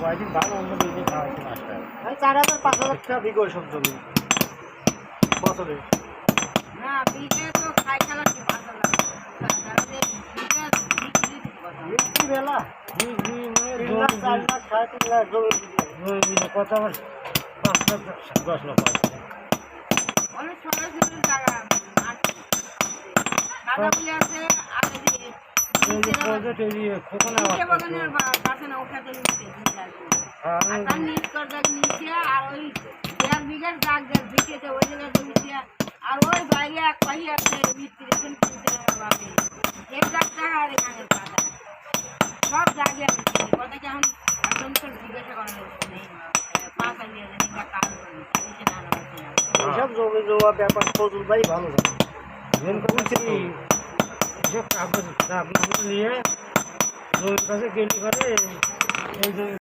কয়েকদিন ভালো অন্য দুই দিন খাওয়াইছে মাছটা 4,000-5,000 টাকা বিঘা সব জমি বছরে। না বিঘে তো খাই খেলা কি 5,000 কি বেলা 3 লাখ 4 লাখ 3.5 লাখ জমি কত আমার 5 লাখ 10 লাখ অনেক ছোট ছোট জায়গা গাঁদাফুলি আছে আর বাগানের কাছে না ওঠাতে নিচ্ছে আর তার নিচ করতে নিচ্ছে আর ওই 1.5 বিঘার জাগ দিকেছে ওই জায়গায় জমিছে আর ওই বাইরে এক পাহি আছে মিস্ত্রি কিনতে বাপে 1 লাখ টাকা আর এখানে পাতা সব জায়গা দিচ্ছে কথা কি এখন তো জিজ্ঞাসা করা নেই 5 আলিয়া জানি বা কাজ করছে না সব জমি জমা ব্যাপার ফজল ভাই ভালো জানে। এসব কাগজ নিয়ে জমির কাছে গেলি করে এই